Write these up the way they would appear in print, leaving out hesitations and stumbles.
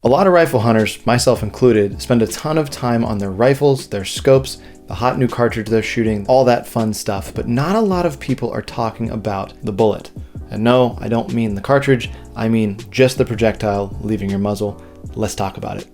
A lot of rifle hunters, myself included, spend a ton of time on their rifles, their scopes, the hot new cartridge they're shooting, all that fun stuff, but not a lot of people are talking about the bullet. And no, I don't mean the cartridge, I mean just the projectile leaving your muzzle. Let's talk about it.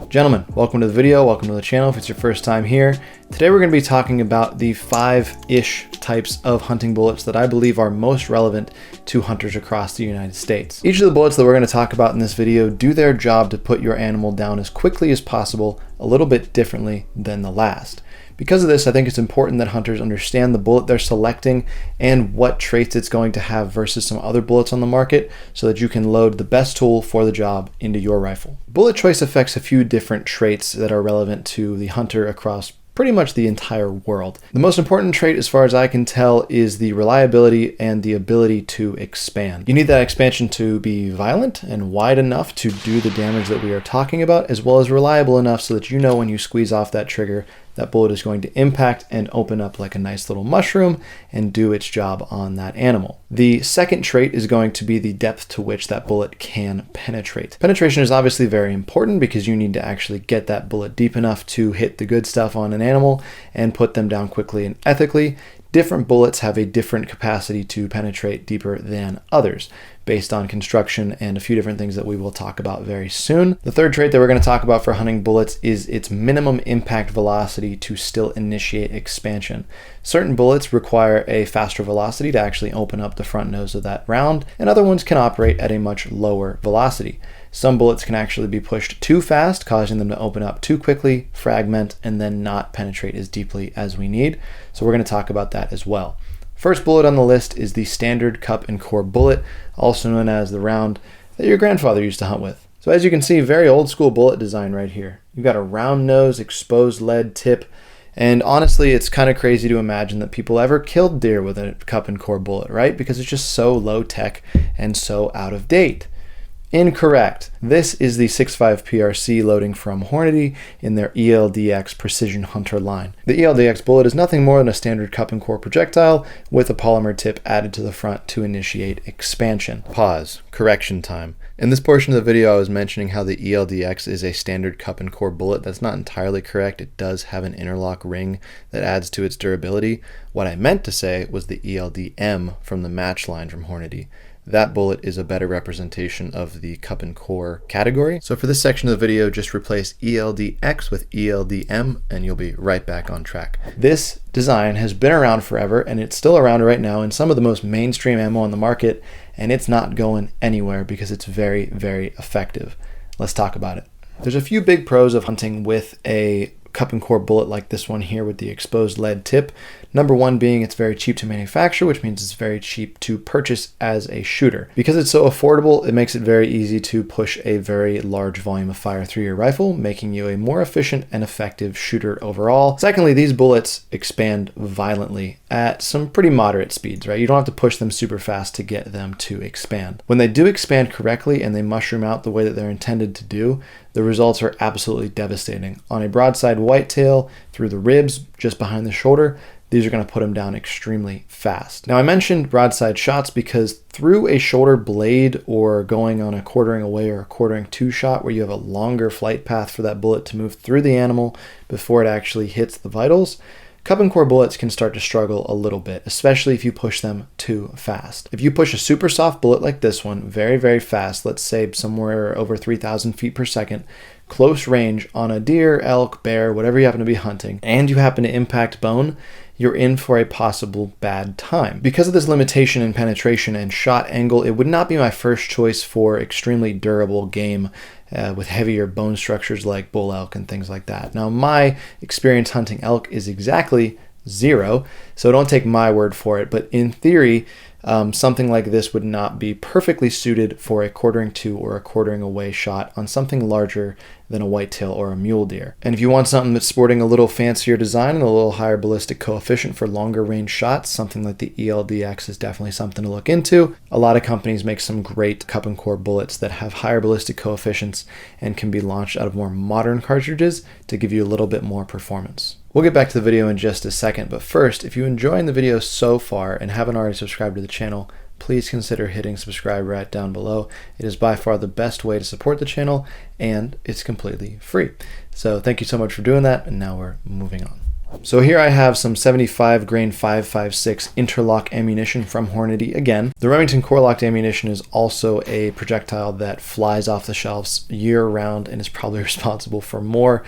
Gentlemen, welcome to the video, welcome to the channel if it's your first time here. Today we're going to be talking about the 5-ish types of hunting bullets that I believe are most relevant to hunters across the United States. Each of the bullets that we're going to talk about in this video do their job to put your animal down as quickly as possible, a little bit differently than the last. Because of this, I think it's important that hunters understand the bullet they're selecting and what traits it's going to have versus some other bullets on the market so that you can load the best tool for the job into your rifle. Bullet choice affects a few different traits that are relevant to the hunter across pretty much the entire world. The most important trait, as far as I can tell, is the reliability and the ability to expand. You need that expansion to be violent and wide enough to do the damage that we are talking about, as well as reliable enough so that you know when you squeeze off that trigger, that bullet is going to impact and open up like a nice little mushroom and do its job on that animal. The second trait is going to be the depth to which that bullet can penetrate. Penetration is obviously very important because you need to actually get that bullet deep enough to hit the good stuff on an animal and put them down quickly and ethically. Different bullets have a different capacity to penetrate deeper than others based on construction and a few different things that we will talk about very soon. The third trait that we're going to talk about for hunting bullets is its minimum impact velocity to still initiate expansion. Certain bullets require a faster velocity to actually open up the front nose of that round, and other ones can operate at a much lower velocity. Some bullets can actually be pushed too fast, causing them to open up too quickly, fragment, and then not penetrate as deeply as we need. So we're going to talk about that as well. First bullet on the list is the standard cup and core bullet, also known as the round that your grandfather used to hunt with. So as you can see, very old school bullet design right here. You've got a round nose, exposed lead tip, and honestly, it's kind of crazy to imagine that people ever killed deer with a cup and core bullet, right? Because it's just so low tech and so out of date. Incorrect. This is the 6.5 PRC loading from Hornady in their ELDX Precision Hunter line. The ELDX bullet is nothing more than a standard cup and core projectile with a polymer tip added to the front to initiate expansion. Pause. Correction time. In this portion of the video, I was mentioning how the ELDX is a standard cup and core bullet. That's not entirely correct. It does have an interlock ring that adds to its durability. What I meant to say was the ELDM from the match line from Hornady. That bullet is a better representation of the cup and core category. So for this section of the video, just replace ELDX with ELDM and you'll be right back on track. This design has been around forever and it's still around right now in some of the most mainstream ammo on the market, and it's not going anywhere because it's very, very effective. Let's talk about it. There's a few big pros of hunting with a cup and core bullet like this one here with the exposed lead tip. Number one being it's very cheap to manufacture, which means it's very cheap to purchase as a shooter. Because it's so affordable, it makes it very easy to push a very large volume of fire through your rifle, making you a more efficient and effective shooter overall. Secondly, these bullets expand violently at some pretty moderate speeds, right? You don't have to push them super fast to get them to expand. When they do expand correctly and they mushroom out the way that they're intended to do, the results are absolutely devastating. On a broadside whitetail, through the ribs, just behind the shoulder, these are going to put them down extremely fast. Now I mentioned broadside shots because through a shoulder blade or going on a quartering away or a quartering to shot where you have a longer flight path for that bullet to move through the animal before it actually hits the vitals, cup and core bullets can start to struggle a little bit, especially if you push them too fast. If you push a super soft bullet like this one very, very fast, let's say somewhere over 3,000 feet per second, close range on a deer, elk, bear, whatever you happen to be hunting, and you happen to impact bone, you're in for a possible bad time. Because of this limitation in penetration and shot angle, it would not be my first choice for extremely durable game with heavier bone structures like bull elk and things like that. Now, my experience hunting elk is exactly 0, so don't take my word for it, but in theory, something like this would not be perfectly suited for a quartering to or a quartering away shot on something larger than a whitetail or a mule deer. And if you want something that's sporting a little fancier design and a little higher ballistic coefficient for longer range shots, something like the ELDX is definitely something to look into. A lot of companies make some great cup and core bullets that have higher ballistic coefficients and can be launched out of more modern cartridges to give you a little bit more performance. We'll get back to the video in just a second, but first, if you're enjoying the video so far and haven't already subscribed to the channel, please consider hitting subscribe right down below. It is by far the best way to support the channel, and it's completely free. So thank you so much for doing that, and now we're moving on. So here I have some 75 grain 5.56 interlock ammunition from Hornady again. The Remington core-locked ammunition is also a projectile that flies off the shelves year-round and is probably responsible for more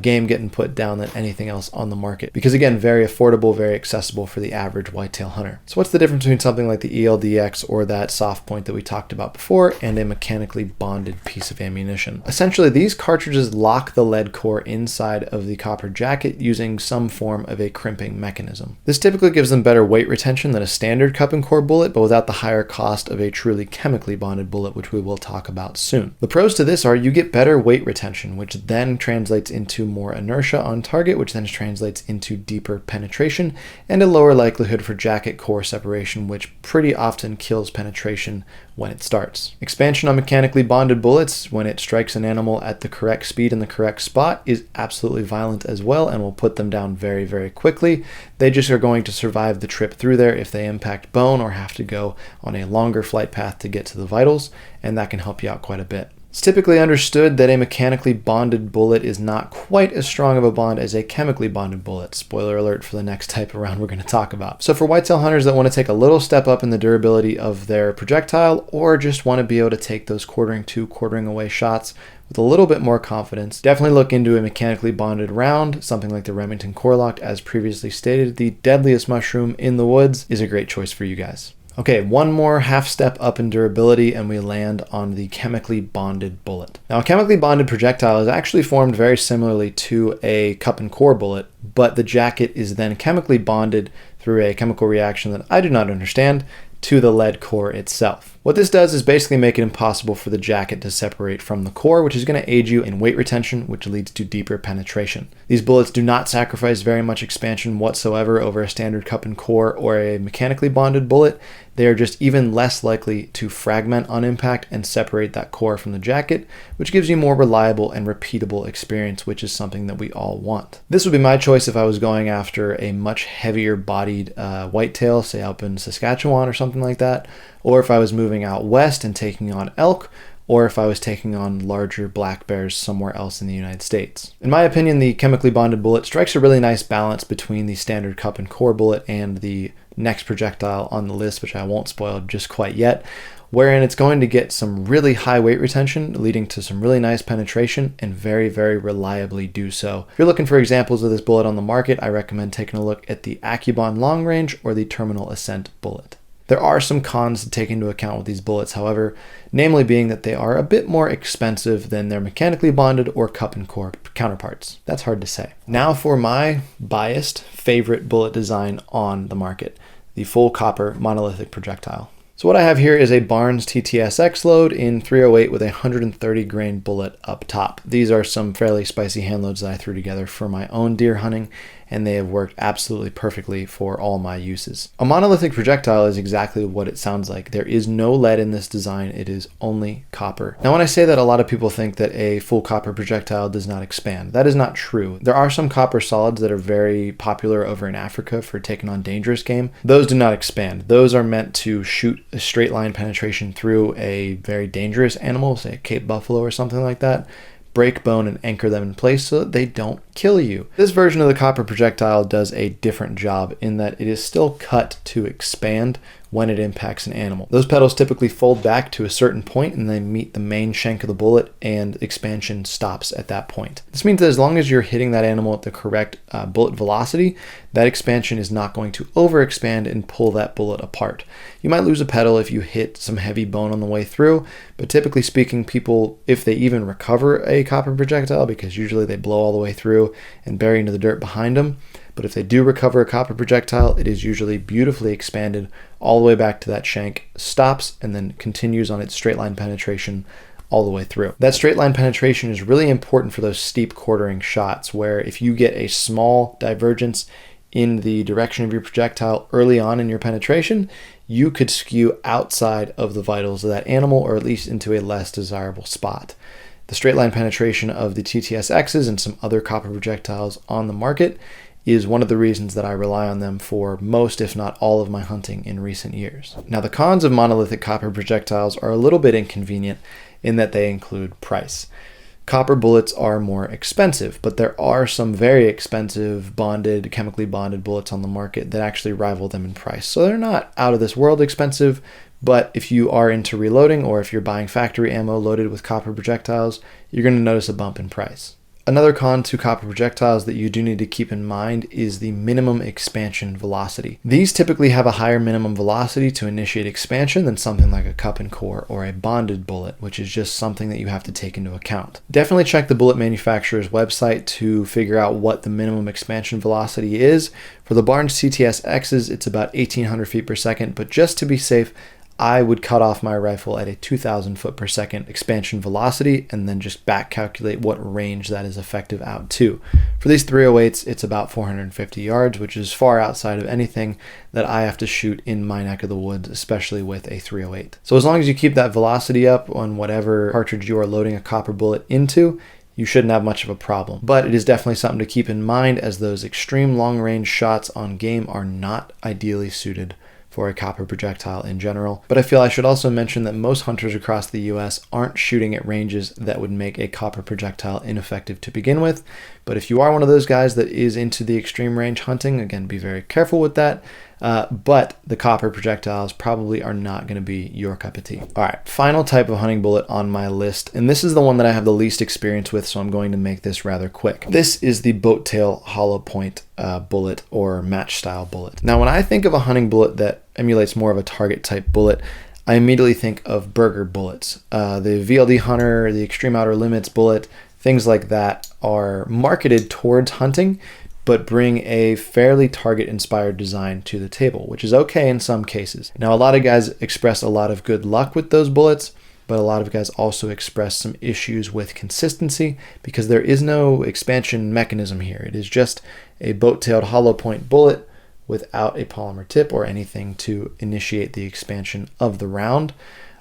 game getting put down than anything else on the market. Because again, very affordable, very accessible for the average whitetail hunter. So what's the difference between something like the ELDX or that soft point that we talked about before and a mechanically bonded piece of ammunition? Essentially, these cartridges lock the lead core inside of the copper jacket using some form of a crimping mechanism. This typically gives them better weight retention than a standard cup and core bullet, but without the higher cost of a truly chemically bonded bullet, which we will talk about soon. The pros to this are you get better weight retention, which then translates into more inertia on target, which then translates into deeper penetration and a lower likelihood for jacket core separation, which pretty often kills penetration when it starts. Expansion on mechanically bonded bullets when it strikes an animal at the correct speed in the correct spot is absolutely violent as well and will put them down very, very quickly. They just are going to survive the trip through there if they impact bone or have to go on a longer flight path to get to the vitals, and that can help you out quite a bit. It's typically understood that a mechanically bonded bullet is not quite as strong of a bond as a chemically bonded bullet. Spoiler alert for the next type of round we're going to talk about. So for whitetail hunters that want to take a little step up in the durability of their projectile, or just want to be able to take those quartering to, quartering away shots with a little bit more confidence, definitely look into a mechanically bonded round. Something like the Remington core-locked, as previously stated, the deadliest mushroom in the woods, is a great choice for you guys. Okay, one more half step up in durability and we land on the chemically bonded bullet. Now, a chemically bonded projectile is actually formed very similarly to a cup and core bullet, but the jacket is then chemically bonded through a chemical reaction that I do not understand to the lead core itself. What this does is basically make it impossible for the jacket to separate from the core, which is going to aid you in weight retention, which leads to deeper penetration. These bullets do not sacrifice very much expansion whatsoever over a standard cup and core or a mechanically bonded bullet. They are just even less likely to fragment on impact and separate that core from the jacket, which gives you more reliable and repeatable experience, which is something that we all want. This would be my choice if I was going after a much heavier bodied whitetail, say up in Saskatchewan or something like that, or if I was moving out west and taking on elk, or if I was taking on larger black bears somewhere else in the United States. In my opinion, the chemically bonded bullet strikes a really nice balance between the standard cup and core bullet and the next projectile on the list, which I won't spoil just quite yet, wherein it's going to get some really high weight retention, leading to some really nice penetration, and very, very reliably do so. If you're looking for examples of this bullet on the market, I recommend taking a look at the Accubon Long Range or the Terminal Ascent bullet. There are some cons to take into account with these bullets, however, namely being that they are a bit more expensive than their mechanically bonded or cup and core counterparts. That's hard to say. Now for my biased favorite bullet design on the market, the full copper monolithic projectile. So what I have here is a Barnes TTSX load in 308 with a 130 grain bullet up top. These are some fairly spicy hand loads that I threw together for my own deer hunting, and they have worked absolutely perfectly for all my uses. A monolithic projectile is exactly what it sounds like. There is no lead in this design, it is only copper. Now when I say that, a lot of people think that a full copper projectile does not expand. That is not true. There are some copper solids that are very popular over in Africa for taking on dangerous game. Those do not expand. Those are meant to shoot a straight line penetration through a very dangerous animal, say a Cape buffalo or something like that, break bone and anchor them in place so that they don't kill you. This version of the copper projectile does a different job in that it is still cut to expand when it impacts an animal. Those petals typically fold back to a certain point and they meet the main shank of the bullet, and expansion stops at that point. This means that as long as you're hitting that animal at the correct bullet velocity, that expansion is not going to overexpand and pull that bullet apart. You might lose a petal if you hit some heavy bone on the way through, but typically speaking, people, if they even recover a copper projectile, because usually they blow all the way through and bury into the dirt behind them, But if they do recover a copper projectile, it is usually beautifully expanded all the way back to that shank, stops, and then continues on its straight line penetration all the way through. That straight line penetration is really important for those steep quartering shots, where if you get a small divergence in the direction of your projectile early on in your penetration, you could skew outside of the vitals of that animal, or at least into a less desirable spot. The straight line penetration of the TTSXs and some other copper projectiles on the market is one of the reasons that I rely on them for most, if not all, of my hunting in recent years. Now, the cons of monolithic copper projectiles are a little bit inconvenient in that they include price. Copper bullets are more expensive, but there are some very expensive bonded, chemically bonded bullets on the market that actually rival them in price. So they're not out of this world expensive, but if you are into reloading, or if you're buying factory ammo loaded with copper projectiles, you're going to notice a bump in price. Another con to copper projectiles that you do need to keep in mind is the minimum expansion velocity. These typically have a higher minimum velocity to initiate expansion than something like a cup and core or a bonded bullet, which is just something that you have to take into account. Definitely check the bullet manufacturer's website to figure out what the minimum expansion velocity is. For the Barnes TTSXs, it's about 1800 feet per second, but just to be safe, I would cut off my rifle at a 2,000 foot per second expansion velocity and then just back calculate what range that is effective out to. For these 308s, it's about 450 yards, which is far outside of anything that I have to shoot in my neck of the woods, especially with a 308. So as long as you keep that velocity up on whatever cartridge you are loading a copper bullet into, you shouldn't have much of a problem. But it is definitely something to keep in mind, as those extreme long range shots on game are not ideally suited for a copper projectile in general. But I feel I should also mention that most hunters across the US aren't shooting at ranges that would make a copper projectile ineffective to begin with. But if you are one of those guys that is into the extreme range hunting, again, be very careful with that. But the copper projectiles probably are not going to be your cup of tea. All right, final type of hunting bullet on my list, and this is the one that I have the least experience with, so I'm going to make this rather quick. This is the boat tail hollow point bullet, or match style bullet. Now, when I think of a hunting bullet that emulates more of a target type bullet, I immediately think of burger bullets. The VLD Hunter, the Extreme Outer Limits bullet, things like that are marketed towards hunting, but bring a fairly target-inspired design to the table, which is okay in some cases. Now, a lot of guys express a lot of good luck with those bullets, but a lot of guys also express some issues with consistency because there is no expansion mechanism here. It is just a boat-tailed hollow point bullet without a polymer tip or anything to initiate the expansion of the round,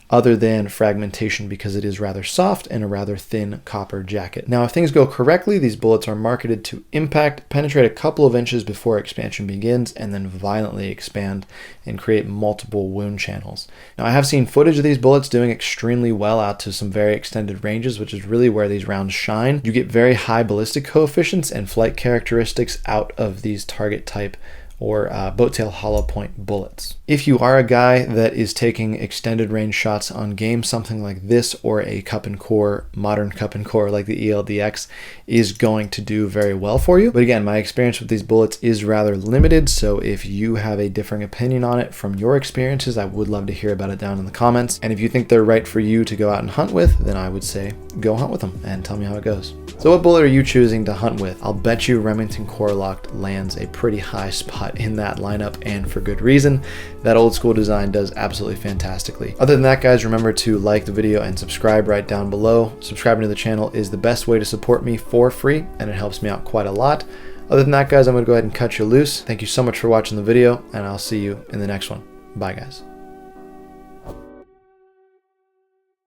other than fragmentation, because it is rather soft and a rather thin copper jacket. Now, if things go correctly, these bullets are marketed to impact, penetrate a couple of inches before expansion begins, and then violently expand and create multiple wound channels. Now, I have seen footage of these bullets doing extremely well out to some very extended ranges, which is really where these rounds shine. You get very high ballistic coefficients and flight characteristics out of these target type or boat tail hollow point bullets. If you are a guy that is taking extended range shots on game, something like this or a cup and core, modern cup and core like the ELDX is going to do very well for you. But again, my experience with these bullets is rather limited, so if you have a differing opinion on it from your experiences, I would love to hear about it down in the comments. And if you think they're right for you to go out and hunt with, then I would say go hunt with them and tell me how it goes. So what bullet are you choosing to hunt with? I'll bet you Remington Core Locked lands a pretty high spot in that lineup, and for good reason. That old school design does absolutely fantastically. Other than that, guys, remember to like the video and subscribe right down below. Subscribing to the channel is the best way to support me for free, and it helps me out quite a lot. Other than that, guys, I'm going to go ahead and cut you loose. Thank you so much for watching the video, and I'll see you in the next one. Bye, guys.